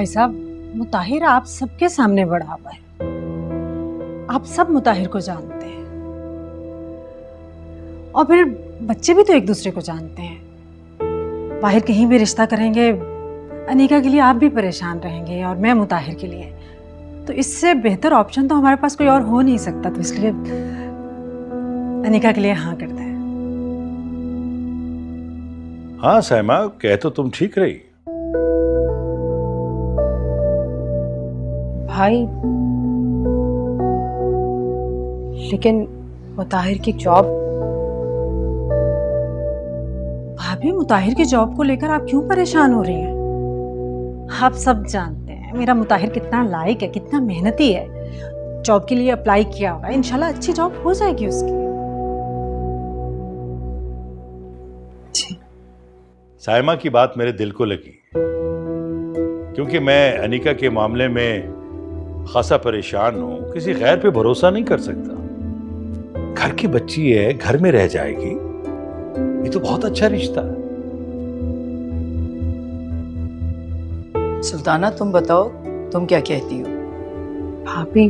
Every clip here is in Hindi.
भाई साहब, मुताहिर आप सबके सामने बड़ा हुआ है। आप सब मुताहिर को जानते हैं और फिर बच्चे भी तो एक दूसरे को जानते हैं। बाहर कहीं भी रिश्ता करेंगे, अनीका के लिए आप भी परेशान रहेंगे और मैं मुताहिर के लिए, तो इससे बेहतर ऑप्शन तो हमारे पास कोई और हो नहीं सकता। तो इसलिए अनीका के लिए हाँ करते हैं। हाँ साइमा, कह तो तुम ठीक रही। भाई लेकिन मुताहिर की जॉब। भाभी, मुताहिर की जॉब को लेकर आप क्यों परेशान हो रही हैं? आप सब जानते हैं मेरा मुताहिर कितना लायक है, कितना मेहनती है। जॉब के लिए अप्लाई किया होगा, इंशाल्लाह अच्छी जॉब हो जाएगी उसकी। साइमा की बात मेरे दिल को लगी, क्योंकि मैं अनीका के मामले में खासा परेशान हूं। किसी गैर पे भरोसा नहीं कर सकता। घर की बच्ची है, घर में रह जाएगी, ये तो बहुत अच्छा रिश्ता है। सुल्ताना, तुम बताओ, तुम क्या कहती हो? भाभी,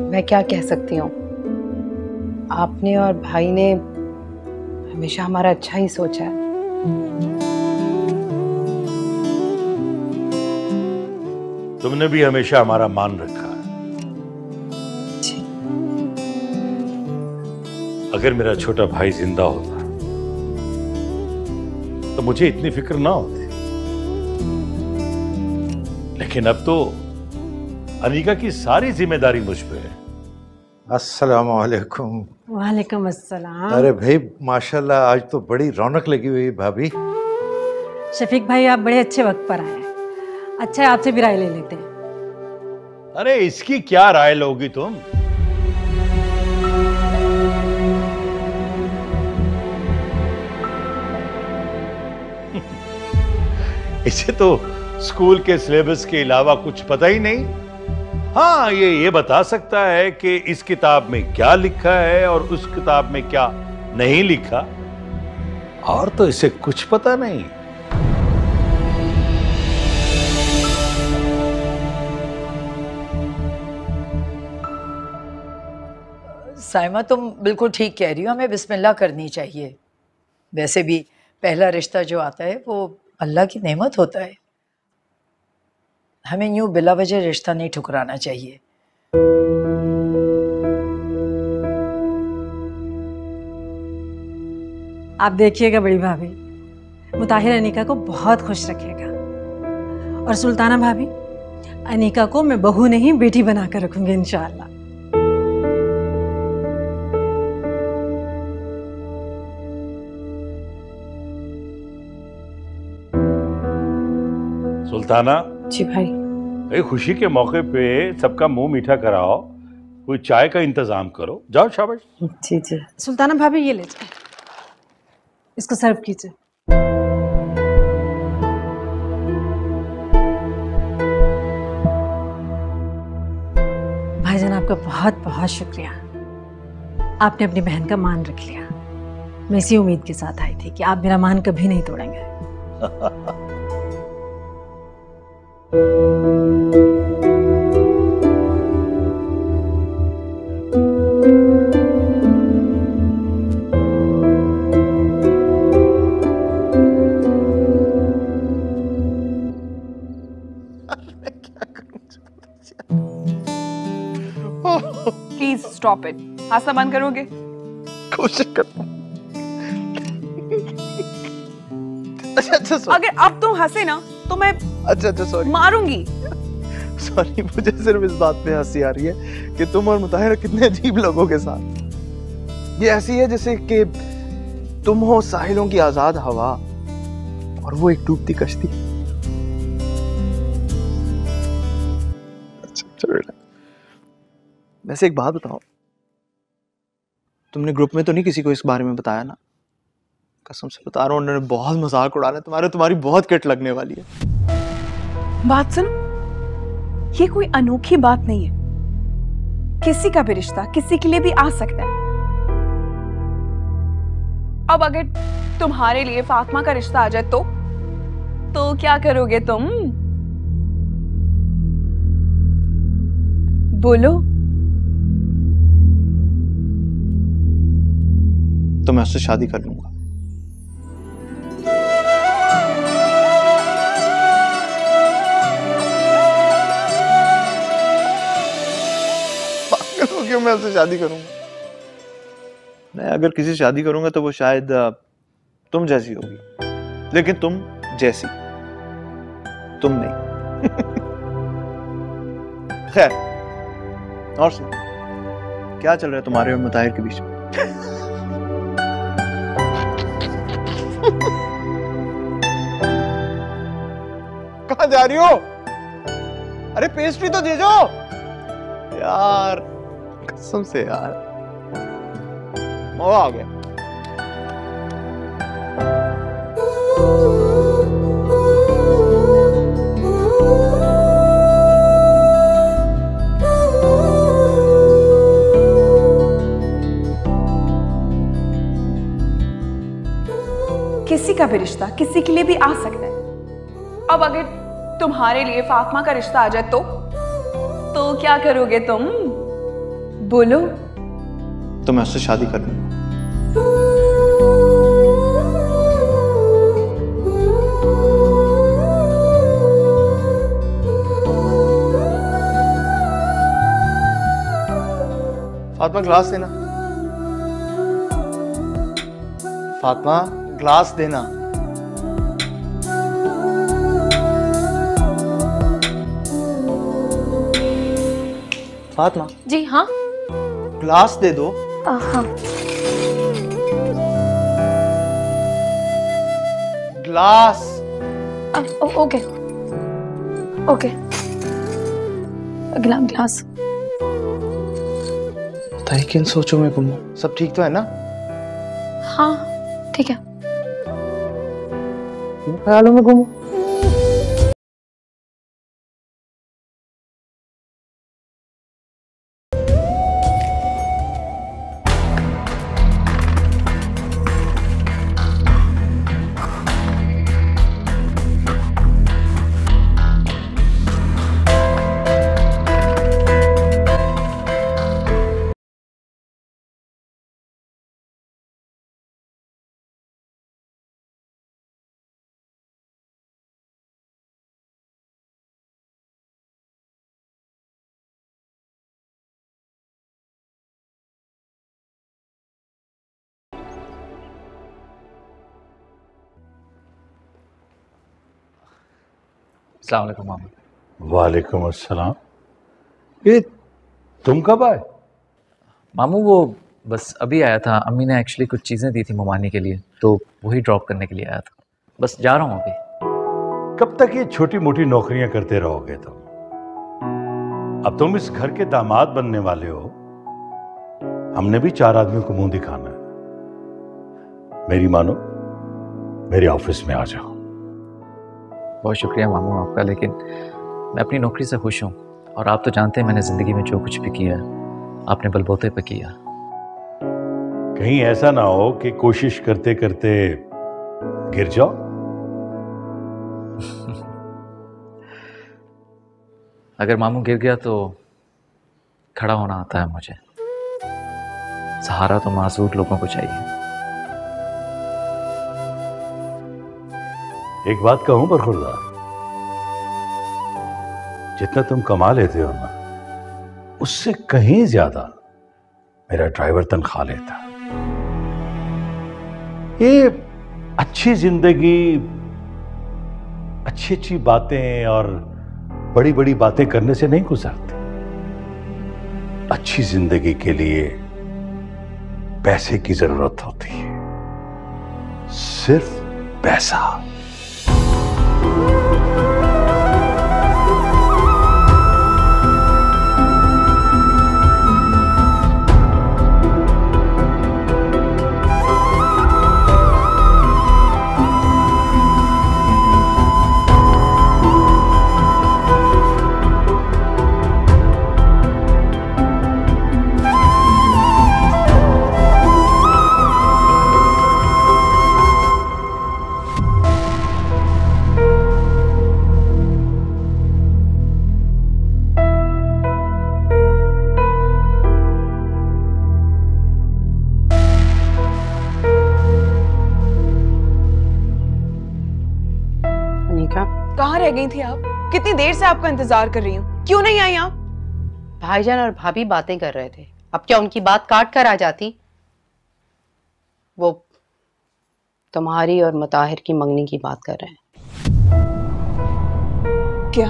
मैं क्या कह सकती हूँ? आपने और भाई ने हमेशा हमारा अच्छा ही सोचा है। तुमने भी हमेशा हमारा मान रखा है। अगर मेरा छोटा भाई जिंदा होता तो मुझे इतनी फिक्र ना होती, लेकिन अब तो अनीका की सारी जिम्मेदारी मुझ पे है। अस्सलाम वालेकुम। वालेकुम अस्सलाम। अरे भाई माशाल्लाह, आज तो बड़ी रौनक लगी हुई भाभी। शफीक भाई, आप बड़े अच्छे वक्त पर आए हैं। अच्छा है, आपसे भी राय ले लेते हैं। अरे इसकी क्या राय लोगी तुम? इसे तो स्कूल के सिलेबस के अलावा कुछ पता ही नहीं। हाँ, ये बता सकता है कि इस किताब में क्या लिखा है और उस किताब में क्या नहीं लिखा, और तो इसे कुछ पता नहीं। साइमा, तुम बिल्कुल ठीक कह रही हो, हमें बिस्मिल्लाह करनी चाहिए। वैसे भी पहला रिश्ता जो आता है वो अल्लाह की नेमत होता है। हमें यूं बिला वजह रिश्ता नहीं ठुकराना चाहिए। आप देखिएगा बड़ी भाभी, मुताहिर अनीका को बहुत खुश रखेगा। और सुल्ताना भाभी, अनीका को मैं बहू नहीं बेटी बनाकर रखूंगी इंशाअल्लाह। सुल्ताना जी भाई। खुशी के मौके पे सबका मुंह मीठा कराओ, कोई चाय का इंतजाम करो। जाओ, शाबाश। जी जी। सुल्ताना भाभी, ये ले जाए, इसको सर्व कीजिए। भाईजान, आपका बहुत बहुत शुक्रिया। आपने अपनी बहन का मान रख लिया। मैं इसी उम्मीद के साथ आई थी कि आप मेरा मान कभी नहीं तोड़ेंगे। Please stop it. हंसना बंद करोगे? कोशिश करता हूं। अच्छा सॉरी। अगर अब तुम हंसे ना तो मैं अच्छा सॉरी, मारूंगी। सॉरी, मुझे सिर्फ इस बात पे हंसी आ रही है कि तुम और मुताहिरा कितने अजीब लोगों के साथ। ये ऐसी है जैसे कि तुम हो साहिलों की आजाद हवा और वो एक डूबती कश्ती। अच्छा, वैसे एक बात बताओ, तुमने ग्रुप में तो नहीं किसी को इस बारे में बताया ना? कसम से बता रहा हूँ, उन्होंने बहुत मजाक उड़ाना। तुम्हारी बहुत किट लगने वाली है। बात सुनो, ये कोई अनोखी बात नहीं है। किसी का भी रिश्ता किसी के लिए भी आ सकता है। अब अगर तुम्हारे लिए फातिमा का रिश्ता आ जाए तो क्या करोगे तुम? बोलो। तो मैं उससे शादी कर लूंगा। पागल हो क्यों? मैं उससे शादी करूंगा? मैं अगर किसी से शादी करूंगा तो वो शायद तुम जैसी होगी, लेकिन तुम जैसी तुम नहीं। खैर, और सुनो, क्या चल रहा है तुम्हारे और मुताहिर के बीच में? कहाँ जा रही हो? अरे पेस्ट्री तो दे दो यार, कसम से यार। वो आ गया। किसी का भी रिश्ता किसी के लिए भी आ सकता है। अब अगर तुम्हारे लिए फातिमा का रिश्ता आ जाए तो क्या करोगे तुम? बोलो। तो मैं उससे शादी कर लूंगा। फातिमा ग्लास देना। फातिमा ग्लास देना। फातिमा जी हाँ। ग्लास दे दो। हाँ। ग्लास। Okay okay. ग्लास। बताइए किन सोचों में गुम हो? सब ठीक तो है ना? हाँ ठीक है। किन ख्यालों में गुम हो? अस्सलाम वालेकुम मामू। वालेकुम अस्सलाम। ये तुम कब आए? मामू वो बस अभी आया था। अम्मी ने एक्चुअली कुछ चीज़ें दी थी ममानी के लिए, तो वही ड्रॉप करने के लिए आया था। बस जा रहा हूँ अभी। कब तक ये छोटी मोटी नौकरियां करते रहोगे तुम? अब तुम इस घर के दामाद बनने वाले हो। हमने भी 4 आदमियों को मुंह दिखाना है। मेरी मानो, मेरे ऑफिस में आ जाओ। बहुत शुक्रिया मामू आपका, लेकिन मैं अपनी नौकरी से खुश हूँ। और आप तो जानते हैं मैंने ज़िंदगी में जो कुछ भी किया आपने बलबूते पे किया। कहीं ऐसा ना हो कि कोशिश करते करते गिर जाओ। अगर मामू गिर गया तो खड़ा होना आता है मुझे। सहारा तो मासूर लोगों को चाहिए। एक बात कहूं बरखुरदार, जितना तुम कमा लेते हो ना, उससे कहीं ज्यादा मेरा ड्राइवर तनख्वाह लेता। ये अच्छी जिंदगी, अच्छी अच्छी बातें और बड़ी बड़ी बातें करने से नहीं गुजरती। अच्छी जिंदगी के लिए पैसे की जरूरत होती है, सिर्फ पैसा। रह गई थी आप? कितनी देर से आपका इंतजार कर रही हूँ, क्यों नहीं आई आप? भाईजान और भाभी बातें कर रहे थे, अब क्या उनकी बात काट कर आ जाती? वो तुम्हारी और मुताहिर की मंगनी की बात कर रहे हैं। क्या?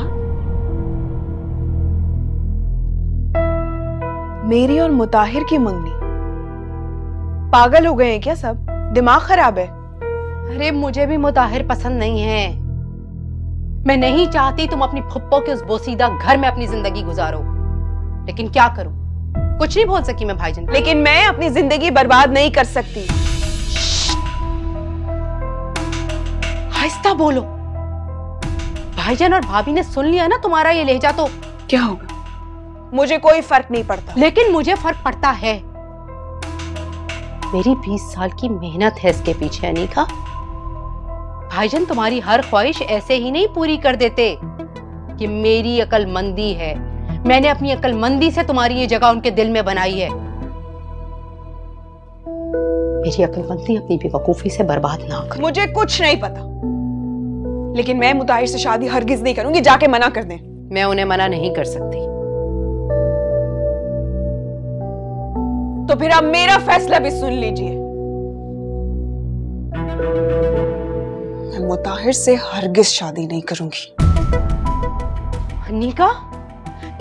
मेरी और मुताहिर की मंगनी? पागल हो गए हैं क्या सब? दिमाग खराब है? अरे मुझे भी मुताहिर पसंद नहीं है। मैं नहीं चाहती तुम अपनी फुप्पो के उस बोसीदा घर में अपनी जिंदगी गुजारो, लेकिन क्या करूं, कुछ नहीं बोल सकी मैं भाईजान। लेकिन मैं अपनी जिंदगी बर्बाद नहीं कर सकती। आहिस्ता बोलो, भाईजान और भाभी ने सुन लिया ना तुम्हारा ये लहजा तो क्या होगा? मुझे कोई फर्क नहीं पड़ता। लेकिन मुझे फर्क पड़ता है। मेरी 20 साल की मेहनत है इसके पीछे अनीका। भाईजान तुम्हारी हर ख्वाहिश ऐसे ही नहीं पूरी कर देते कि मेरी अक्लमंदी है, मैंने अपनी अक्लमंदी से तुम्हारी ये जगह उनके दिल में बनाई है। मेरी अक्लमंदी अपनी बेवकूफी से बर्बाद ना कर। मुझे कुछ नहीं पता, लेकिन मैं मुताहिर से शादी हरगिज नहीं करूंगी। जाके मना कर दें। मैं उन्हें मना नहीं कर सकती। तो फिर आप मेरा फैसला भी सुन लीजिए। मैं मुताहिर से हरगिज शादी नहीं करूंगी। अनीका,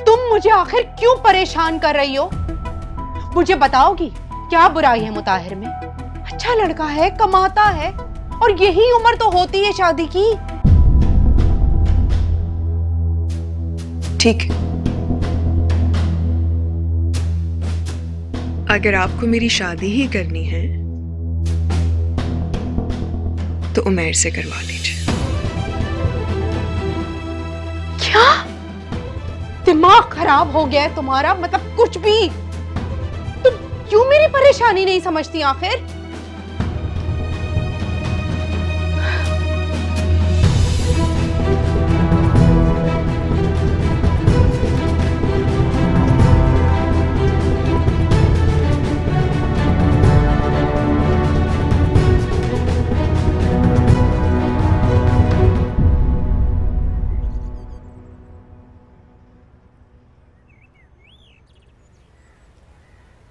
तुम मुझे आखिर क्यों परेशान कर रही हो? मुझे बताओगी क्या बुराई है मुताहिर में? अच्छा लड़का है, कमाता है, और यही उम्र तो होती है शादी की। ठीक है, अगर आपको मेरी शादी ही करनी है तो उमैर से करवा लीजिए। क्या दिमाग खराब हो गया है तुम्हारा? मतलब कुछ भी। तुम क्यों मेरी परेशानी नहीं समझती आखिर?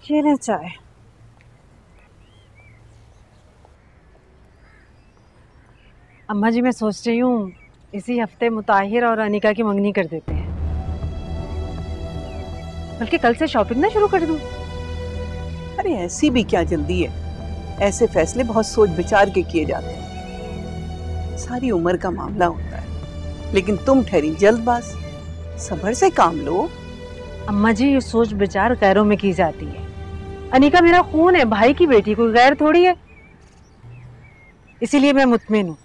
ये ले चाय। अम्मा जी, मैं सोच रही हूँ इसी हफ्ते मुताहिर और अनीका की मंगनी कर देते हैं, बल्कि कल से शॉपिंग ना शुरू कर दूँ। अरे ऐसी भी क्या जल्दी है, ऐसे फैसले बहुत सोच विचार के किए जाते हैं, सारी उम्र का मामला होता है। लेकिन तुम ठहरी जल्दबाज, सब्र से काम लो। अम्मा जी, ये सोच विचार गैरों में की जाती है। अनीका मेरा खून है, भाई की बेटी, कोई गैर थोड़ी है। इसीलिए मैं मुतमिन हूँ।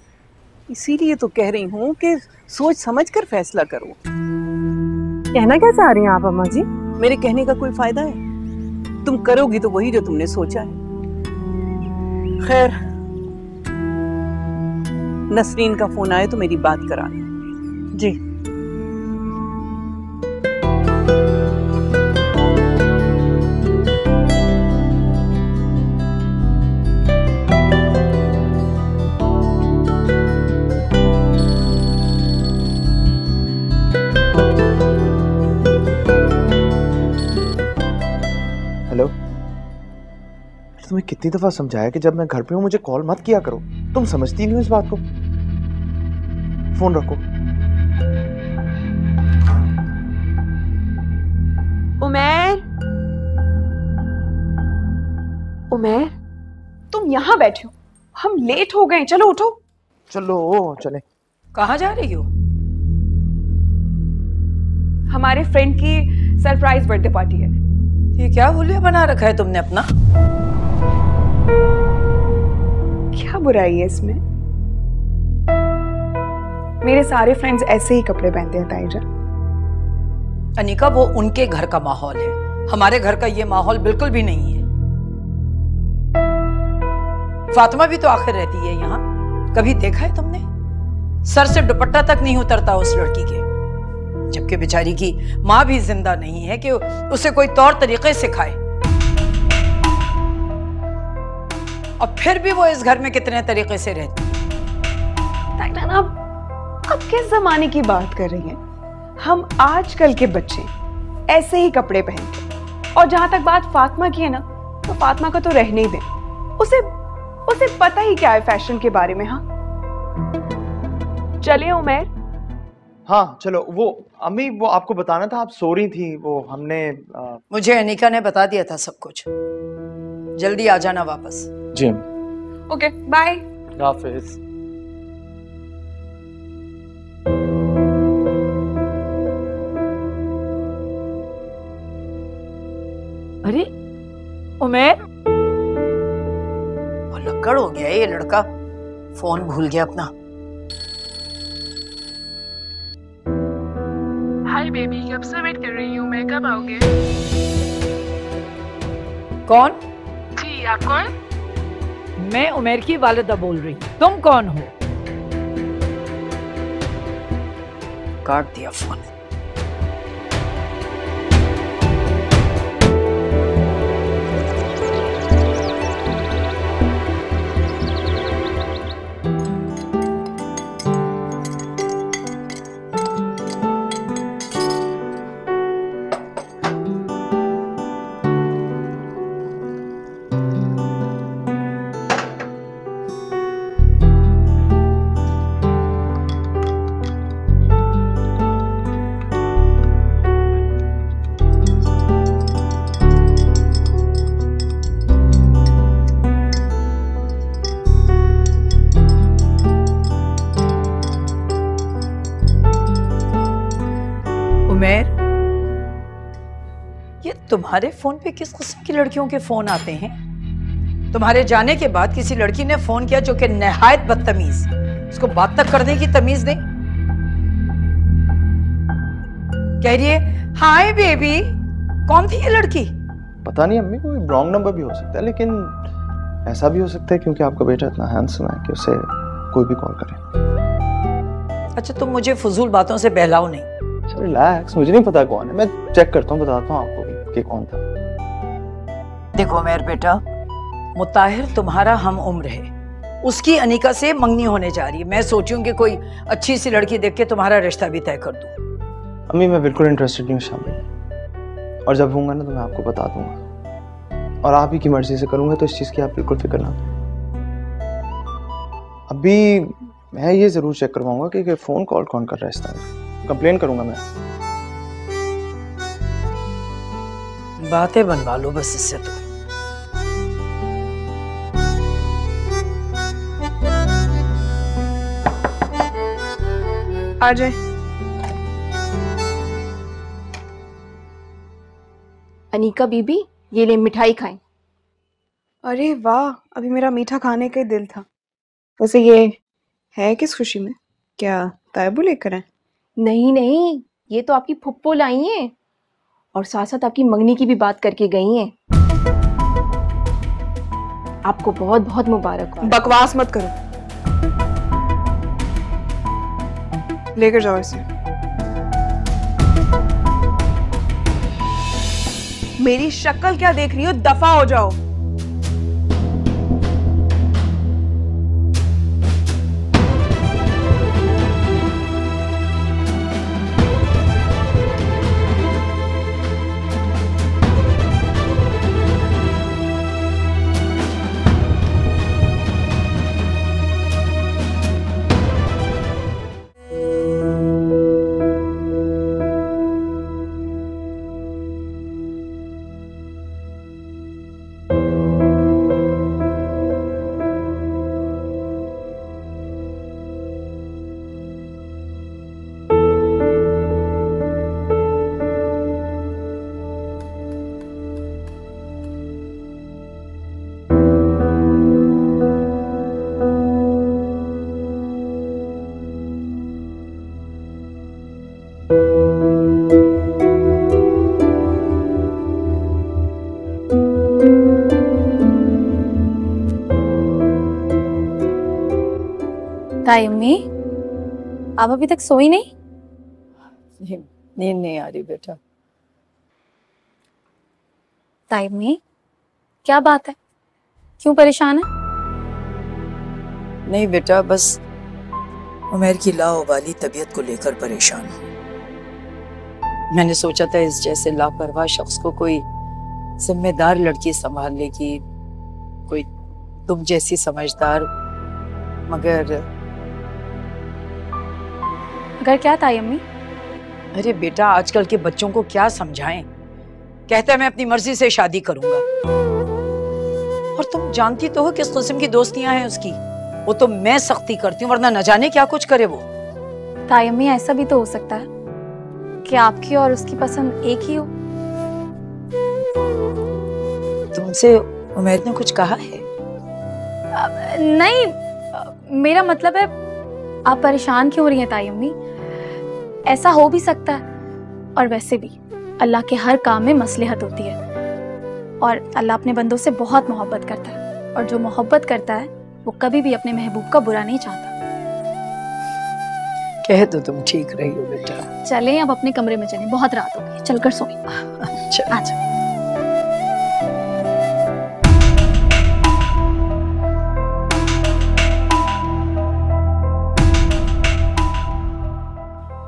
इसीलिए तो कह रही हूँ कि सोच समझ कर फैसला करो। कहना क्या चाह रही हैं आप अम्मा जी? मेरे कहने का कोई फायदा है? तुम करोगी तो वही जो तुमने सोचा है। खैर, नसरीन का फोन आए तो मेरी बात कराना। जी। हेलो, तुम्हें कितनी दफा समझाया कि जब मैं घर पे हूं मुझे कॉल मत किया करो। तुम समझती नहीं हो इस बात को। फोन रखो। उमैर, उमैर, तुम यहाँ बैठे हो, हम लेट हो गए। चलो उठो। चलो चले। कहाँ जा रही हो? हमारे फ्रेंड की सरप्राइज बर्थडे पार्टी है। ये क्या हुलिया बना रखा है तुमने अपना? क्या बुराई है इसमें? मेरे सारे फ्रेंड्स ऐसे ही कपड़े पहनते हैं ताईजा। अनीका, वो उनके घर का माहौल है, हमारे घर का ये माहौल बिल्कुल भी नहीं है। फातिमा भी तो आखिर रहती है यहाँ, कभी देखा है तुमने? सर से दुपट्टा तक नहीं उतरता उस लड़की के, जबकि बेचारी की माँ भी जिंदा नहीं है कि उसे कोई तौर तरीके सिखाए। और फिर भी वो इस घर में कितने तरीके से रहती है। ताईजा, आप किस जमाने की बात कर रही हैं? हम आजकल के बच्चे ऐसे ही कपड़े पहनते हैं। और जहां तक बात फातिमा की है ना, तो फातिमा का तो रहने ही दें। उसे पता ही क्या है फैशन के बारे में। हाँ चलिए उमर। हाँ चलो। वो अम्मी, वो आपको बताना था, आप सो रही थी, वो हमने मुझे अनिका ने बता दिया था सब कुछ। जल्दी आ जाना वापस। जी ओके बाय। हाफिज। अरे उमर, लक्कड़ हो गया ये लड़का, फोन भूल गया अपना। हाय बेबी, कब से वेट कर रही हूँ मैं, कब आओगे? कौन? जी आप कौन? मैं उमर की वालिदा बोल रही हूँ। तुम कौन हो? काट दिया फोन। उमर, ये तुम्हारे फोन पे किस किस्म की लड़कियों के फोन आते हैं? तुम्हारे जाने के बाद किसी लड़की ने फोन किया जो कि नहायत बदतमीज, उसको बात तक करने की तमीज नहीं। कह रही है हाय बेबी। कौन थी ये लड़की? पता नहीं अम्मी, कोई रॉन्ग नंबर भी हो सकता है, लेकिन ऐसा भी हो सकता है क्योंकि आपका बेटा इतना हैंडसम है कि उसे कोई भी कॉल करे। अच्छा तुम मुझे फजूल बातों से बहलाओ नहीं। रिलैक्स, मुझे नहीं पता कौन है, मैं चेक करता हूँ, बताता हूँ आपको भी कि कौन था। देखो मेरे बेटा, मुताहिर तुम्हारा हम उम्र है, उसकी अनिका से मंगनी होने जा रही है। मैं सोचूं कि कोई अच्छी सी लड़की देख के तुम्हारा रिश्ता भी तय कर दूं। अम्मी मैं बिल्कुल इंटरेस्टेड नहीं हूँ शामिल, और जब होऊंगा ना तो मैं आपको बता दूंगा, और आप ही की मर्जी से करूंगा, तो इस चीज़ की आप बिल्कुल फिक्र ना करें। अभी मैं ये जरूर चेक करवाऊंगा कि फोन कॉल कौन कर रहा है इस तरह। कंप्लेन करूंगा मैं। बातें बनवा लो बस इससे। तो आ जाए। अनीका बीबी, ये ले मिठाई खाएं। अरे वाह, अभी मेरा मीठा खाने का ही दिल था। वैसे ये है किस खुशी में? क्या तायबू लेकर आए? नहीं नहीं, ये तो आपकी फुप्पो लाई हैं, और साथ साथ आपकी मंगनी की भी बात करके गई हैं। आपको बहुत बहुत मुबारक हो। बकवास मत करो, लेकर जाओ इसे। मेरी शक्ल क्या देख रही हो? दफा हो जाओ। ताई अम्मी, आप अभी तक सोई नहीं? नींद नहीं आ रही बेटा। ताई अम्मी, क्या बात है, क्यों परेशान है? नहीं बेटा, बस उमैर की लावाली तबीयत को लेकर परेशान हूँ। मैंने सोचा था इस जैसे लापरवाह शख्स को कोई जिम्मेदार लड़की संभाल लेगी, कोई तुम जैसी समझदार, मगर क्या ताई अम्मी? अरे बेटा, आजकल के बच्चों को क्या समझाएं। कहता है मैं अपनी मर्जी से शादी करूंगा, और तुम जानती तो हो किस किस्म की दोस्तियां हैं उसकी। वो तो मैं सख्ती करती हूँ, वरना न जाने क्या कुछ करे वो। ताई अम्मी, ऐसा भी तो हो सकता है कि आपकी और उसकी पसंद एक ही हो। तुमसे उमैर ने कुछ कहा है? नहीं, मेरा मतलब है आप परेशान क्यों हो रही हैं ताई अम्मी? ऐसा हो भी सकता है, और वैसे भी अल्लाह के हर काम में मसलहत होती है, और अल्लाह अपने बंदों से बहुत मोहब्बत करता है, और जो मोहब्बत करता है वो कभी भी अपने महबूब का बुरा नहीं चाहता। कह तो तुम ठीक रही हो बेटा। चलें अब अपने कमरे में चलें, बहुत रात हो गई, चलकर सोएं। अच्छा।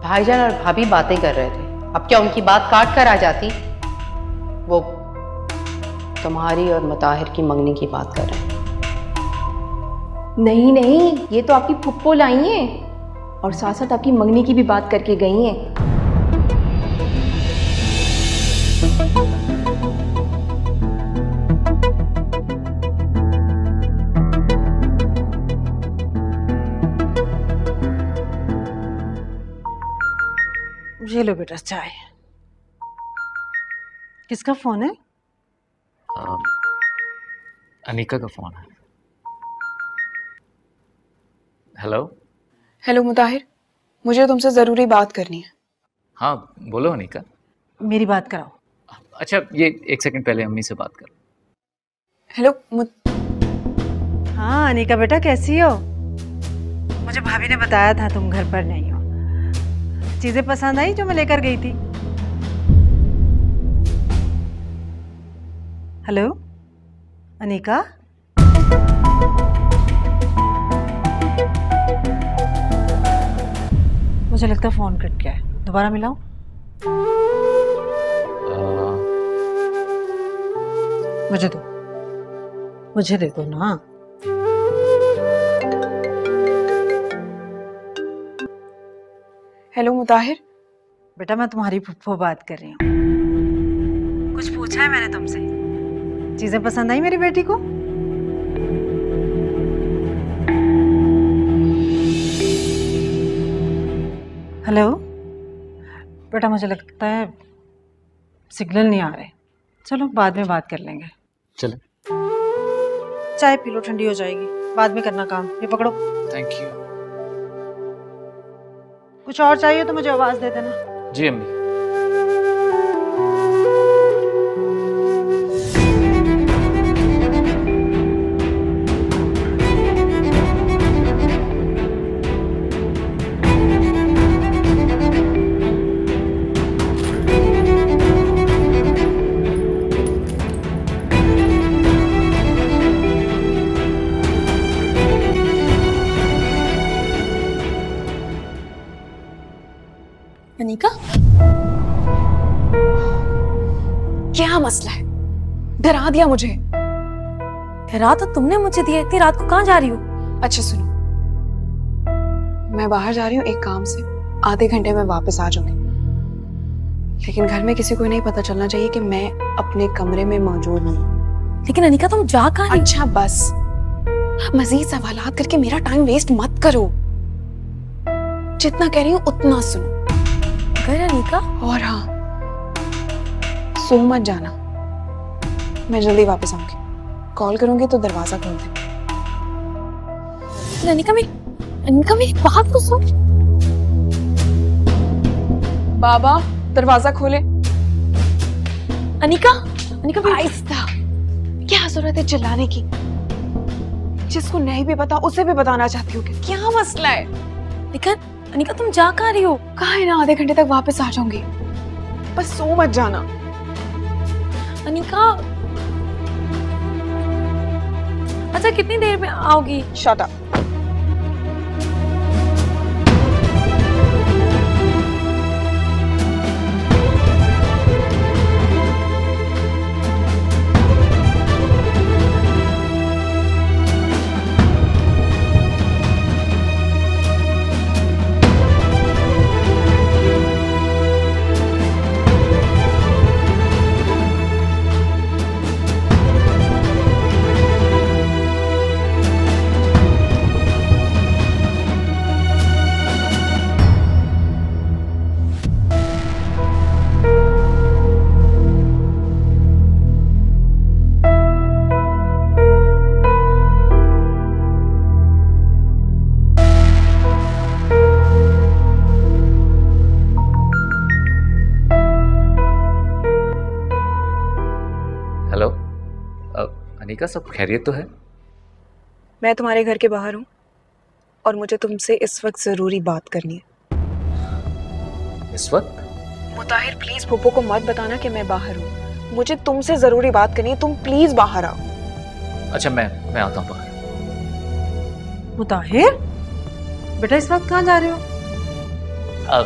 भाईजान और भाभी बातें कर रहे थे, अब क्या उनकी बात काट कर आ जाती? वो तुम्हारी और मुताहिर की मंगनी की बात कर रहे हैं। नहीं नहीं, ये तो आपकी फुप्पो लाई हैं, और साथ साथ आपकी मंगनी की भी बात करके गई हैं। ये लो बेटा चाय। किसका फोन है? अनीका का फोन है। हेलो। हेलो मुताहिर, मुझे तुमसे जरूरी बात करनी है। हाँ बोलो अनीका। मेरी बात कराओ। अच्छा ये एक सेकंड पहले अम्मी से बात करो। हेलो हाँ अनीका बेटा, कैसी हो? मुझे भाभी ने बताया था तुम घर पर नहीं हो। चीजें पसंद आई जो मैं लेकर गई थी? हेलो अनीका। मुझे लगता है फोन कट गया है, दोबारा मिलाऊं? मुझे दे दो ना। हेलो मुताहिर। बेटा मैं तुम्हारी फुफ्फो बात कर रही हूँ। कुछ पूछा है मैंने तुमसे? चीजें पसंद आई मेरी बेटी को? हेलो बेटा, मुझे लगता है सिग्नल नहीं आ रहे। चलो बाद में बात कर लेंगे। चलो चाय पी लो, ठंडी हो जाएगी, बाद में करना काम। ये पकड़ो। Thank you. कुछ और चाहिए तो मुझे आवाज दे देना। जी अम्मी। अनीका, क्या मसला है? डरा दिया मुझे। डरा तो तुमने मुझे दिया। इतनी रात को कहाँ जा रही हो? अच्छा सुनो, मैं बाहर जा रही हूँ एक काम से, आधे घंटे में वापस आ जाऊंगी, लेकिन घर में किसी को नहीं पता चलना चाहिए कि मैं अपने कमरे में मौजूद हूँ। लेकिन अनीका तुम जा कहाँ रही? अच्छा बस, मजीद सवालात करके मेरा टाइम वेस्ट मत करो। जितना कह रही हूँ उतना सुनो। घर अनीका? और हाँ, सो मत जाना, मैं जल्दी वापस आऊंगी। कॉल करूंगी तो दरवाजा खोल दे। अनीका मेरी बात तो सुन। बाबा दरवाजा खोले। अनीका आहिस्ता, क्या जरूरत है चिल्लाने की? जिसको नहीं भी पता उसे भी बताना चाहती हूँ। क्या मसला है? लेकिन अनीका तुम जा कहाँ रही हो? कहा है ना आधे घंटे तक वापस आ जाऊंगी, बस सो मत जाना। अनीका अच्छा कितनी देर में आओगी? Shut up. अनिका, सब खैरियत तो है? मैं तुम्हारे घर के बाहर हूँ और मुझे तुमसे इस वक्त जरूरी बात करनी है। इस वक्त? मुताहिर प्लीज फूफो को मत बताना कि मैं बाहर हूँ। मुझे तुमसे जरूरी बात करनी है, तुम प्लीज बाहर आओ। अच्छा मैं आता हूँ बाहर। मुताहिर बेटा इस वक्त कहाँ जा रहे हो? अब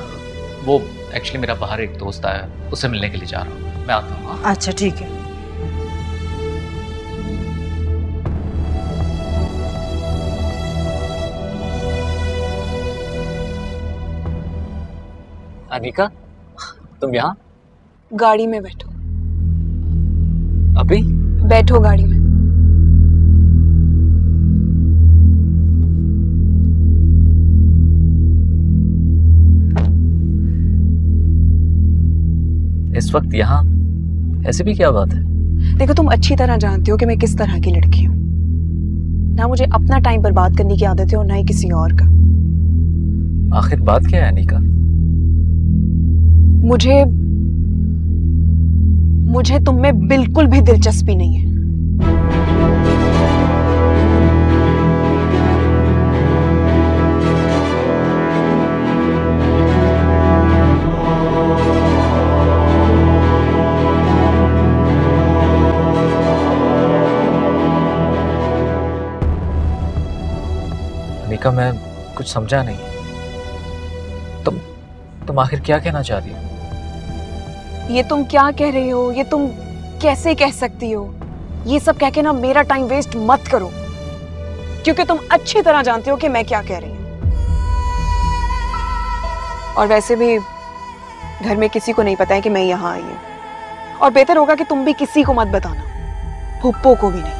वो एक्चुअली मेरा बाहर एक दोस्त आया, उससे मिलने के लिए जा रहा हूँ, मैं आता हूँ। अच्छा ठीक है। अनिका, तुम यहाँ? गाड़ी में बैठो। अभी? बैठो गाड़ी में। इस वक्त यहाँ ऐसे भी क्या बात है? देखो तुम अच्छी तरह जानते हो कि मैं किस तरह की लड़की हूँ। ना मुझे अपना टाइम बर्बाद करने की आदत है और ना ही किसी और का। आखिर बात क्या है अनिका? मुझे तुम में बिल्कुल भी दिलचस्पी नहीं है। अनिका, मैं कुछ समझा नहीं। तुम आखिर क्या कहना चाह रही हो? ये तुम क्या कह रही हो? ये तुम कैसे कह सकती हो? ये सब कह के ना मेरा टाइम वेस्ट मत करो, क्योंकि तुम अच्छी तरह जानते हो कि मैं क्या कह रही हूं। और वैसे भी घर में किसी को नहीं पता है कि मैं यहां आई हूं, और बेहतर होगा कि तुम भी किसी को मत बताना, फुप्पो को भी नहीं।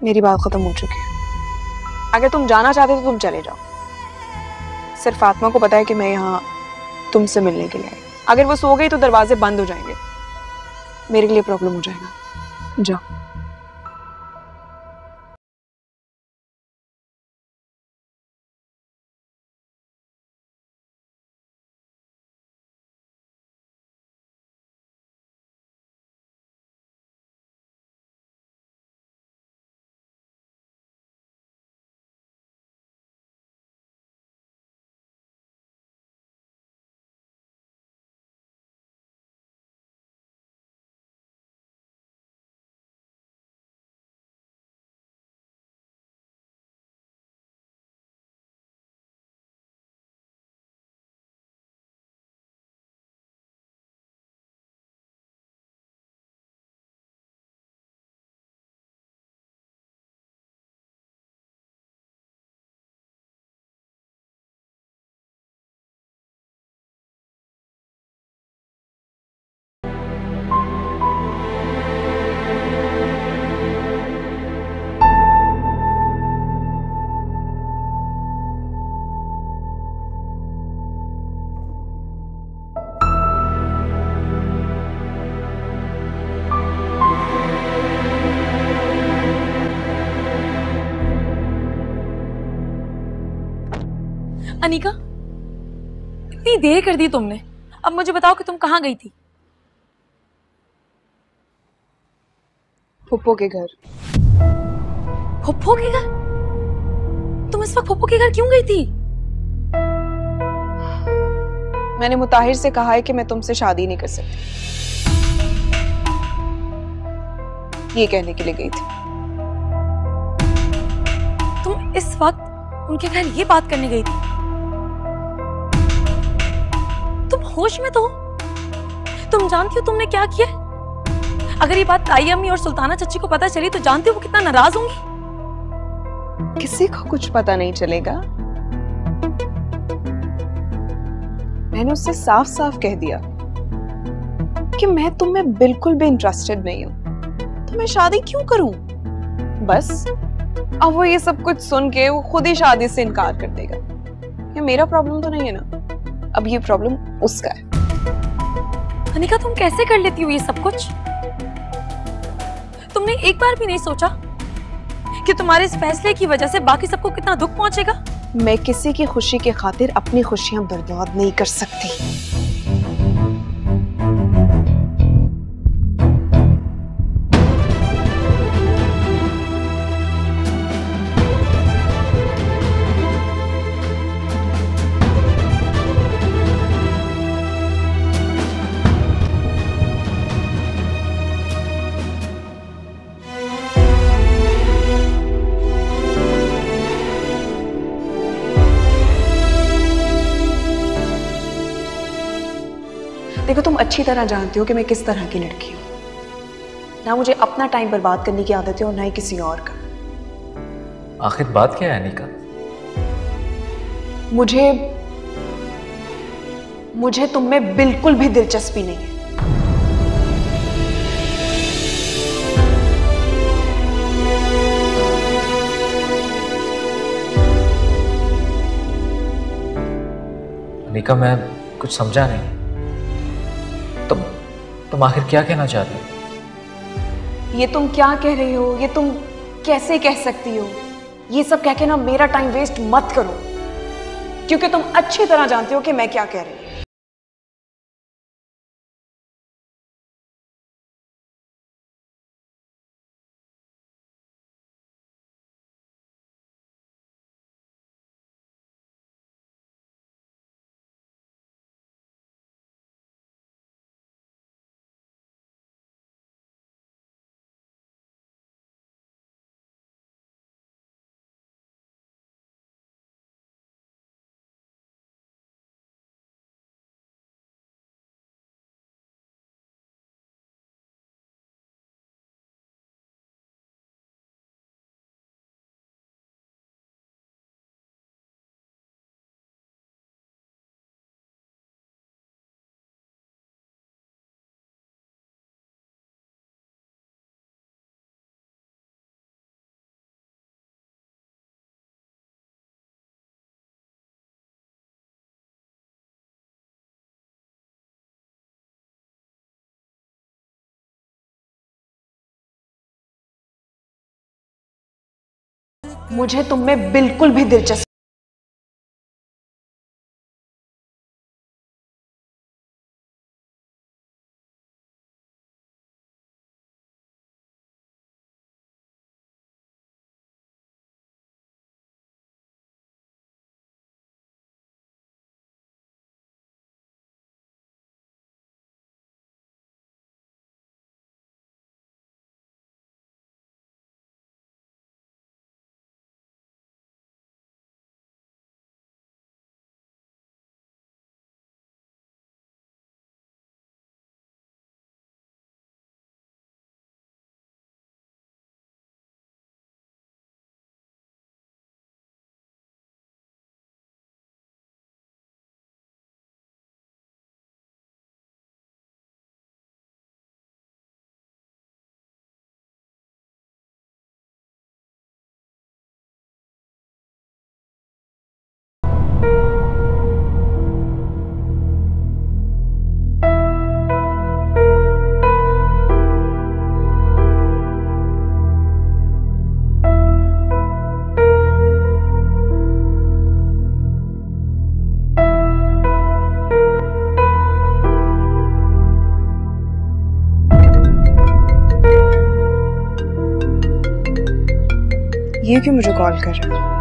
मेरी बात खत्म हो चुकी है। अगर तुम जाना चाहते तो तुम चले जाओ। सिर्फ फातिमा को पता है कि मैं यहाँ तुमसे मिलने के लिए आई। अगर वो सो गई तो दरवाजे बंद हो जाएंगे, मेरे लिए प्रॉब्लम हो जाएगा। जाओ। अनिका, इतनी देर कर दी तुमने, अब मुझे बताओ कि तुम कहाँ गई थी? फुप्पो के घर। फुप्पो के घर? तुम इस वक्त फुप्पो के घर क्यों गई थी? मैंने मुताहिर से कहा है कि मैं तुमसे शादी नहीं कर सकती, ये कहने के लिए गई थी। तुम इस वक्त उनके घर ये बात करने गई थी? तुम होश में तो हो? तुम जानती हो तुमने क्या किया? अगर ये बात ताई अम्मी और सुल्ताना चच्ची को पता चली तो जानती हो वो कितना नाराज होंगी। किसी को कुछ पता नहीं चलेगा। मैंने उससे साफ साफ कह दिया कि मैं तुम में बिल्कुल भी इंटरेस्टेड नहीं हूं, तो मैं शादी क्यों करूं? बस अब वो ये सब कुछ सुन के वो खुद ही शादी से इनकार कर देगा। ये मेरा प्रॉब्लम तो नहीं है ना, अब ये प्रॉब्लम उसका है। अनिका, तुम कैसे कर लेती हो ये सब कुछ? तुमने एक बार भी नहीं सोचा कि तुम्हारे इस फैसले की वजह से बाकी सबको कितना दुख पहुंचेगा? मैं किसी की खुशी के खातिर अपनी खुशियां बर्बाद नहीं कर सकती। अच्छी तरह जानते हो कि मैं किस तरह की लड़की हूँ। ना मुझे अपना टाइम बर्बाद करने की आदत है और ना ही किसी और का। आखिर बात क्या है अनीका? मुझे तुम में बिल्कुल भी दिलचस्पी नहीं है। अनीका, मैं कुछ समझा नहीं। तुम आखिर क्या कहना चाहती हो? ये तुम क्या कह रहे हो? ये तुम कैसे कह सकती हो? ये सब कह के ना मेरा टाइम वेस्ट मत करो, क्योंकि तुम अच्छी तरह जानते हो कि मैं क्या कह रही हूं। मुझे तुम में बिल्कुल भी दिलचस्पी ये क्यों मुझे कॉल कर रहा है?